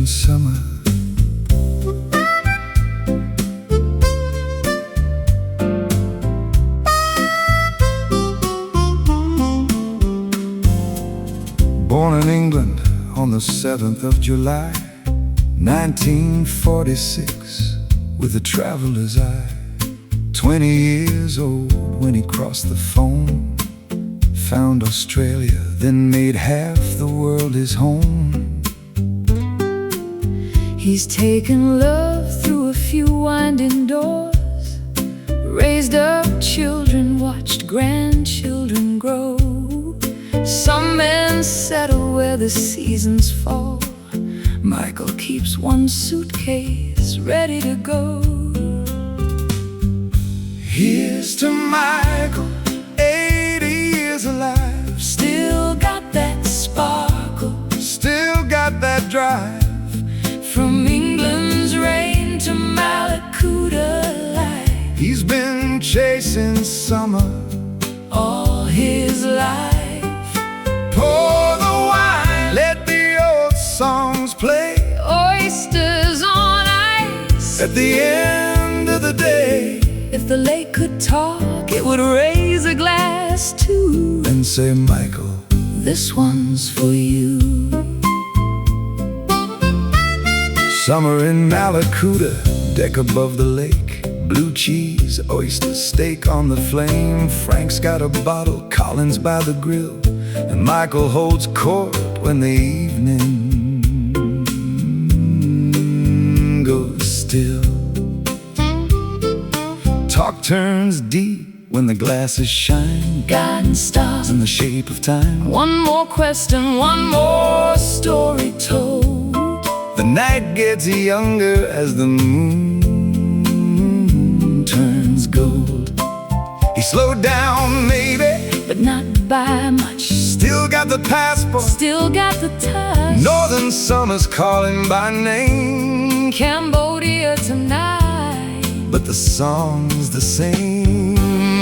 chasing summer. Born in England on the 7th of July, 1946, with a traveler's eye. 20 years old when he crossed the foam, found Australia, then made half the world his home. He's taken love through a few winding doors, raised up children, watched grandchildren grow. Some men settle where the seasons fall. Michael keeps one suitcase ready to go. Here's to Michael, 80 years alive, Still got that sparkle, still got that drive. from England's rain to Mallacoota light. He's been chasing summer All his life. Pour the wine, let the old songs play. Oysters on ice. At the end of the day, If the lake could talk, it would raise a glass too. and say, Michael, This one's for you. summer in Mallacoota, deck above the lake. Blue cheese, oysters, steak on the flame. Frank's got a bottle, Colin's by the grill, and Michael holds court when the evening goes still. Talk turns deep when the glasses shine, Guiding stars, in the shape of time. one more question, one more story told. The night gets younger as the moon turns gold. He slowed down, maybe, But not by much. still got the passport. Still got the touch. Northern summer's calling by name, Cambodia tonight. but the song's the same.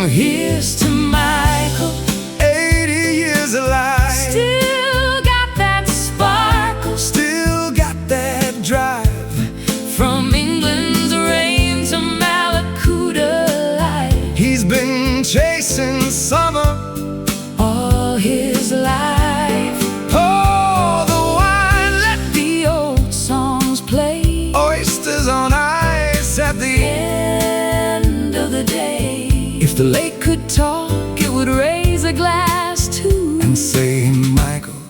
Here's to Michael, 80 years alive, still got that sparkle, still got that drive. from England's rain to Mallacoota light. He's been chasing summer All his life. Pour the wine, let The old songs play. oysters on ice. At the End of the day, if the lake could talk, it would raise a glass too. and say, Michael,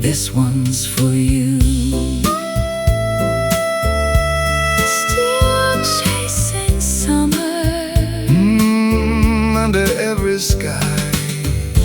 This one's for you. Still chasing summer. under every sky.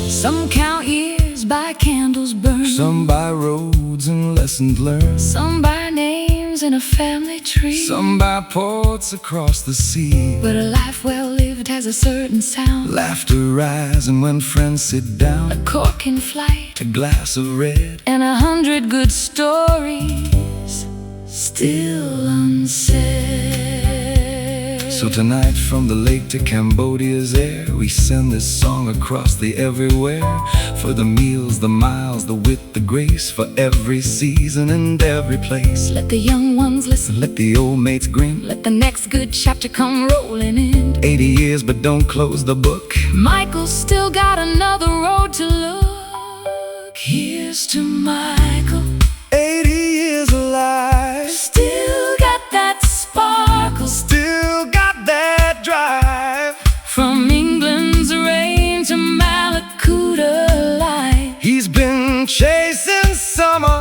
Some count years by candles burned. Some by roads and lessons learned. Some by names in a family tree. Some by ports across the sea. But a life well lived has a certain sound. Laughter rising when friends sit A down. cork in flight, A glass of red. and 100 good stories still unsaid. So tonight from the lake to Cambodia's air, we send this song across the everywhere. For the meals, the miles, the wit, the grace, for every season and every place. Let the young ones listen, Let the old mates grin. let the next good chapter come rolling in. 80 years, but don't close the book. Michael's still got another road to look. Here's to Michael, 80 years alive, still got that sparkle, still got that drive. from England's rain to Mallacoota light. He's been chasing summer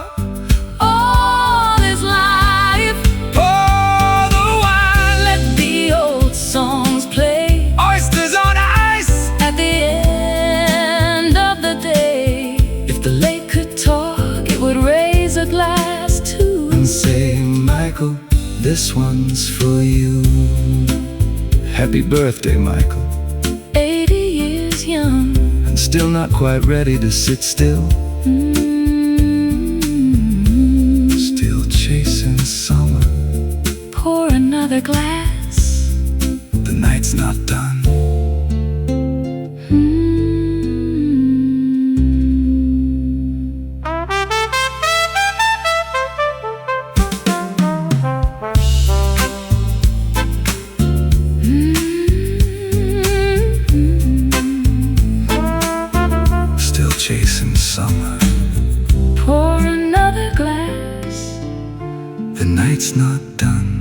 All his life, Pour the wine, let the old songs play. oysters on ice. At the end of the day, if the lake could talk, it would raise a glass too. And say, Michael, this one's for you. Happy birthday, Michael. 80 years young, And still not quite ready to sit still. Still chasing summer. pour another glass. The night's not done. The night's not done.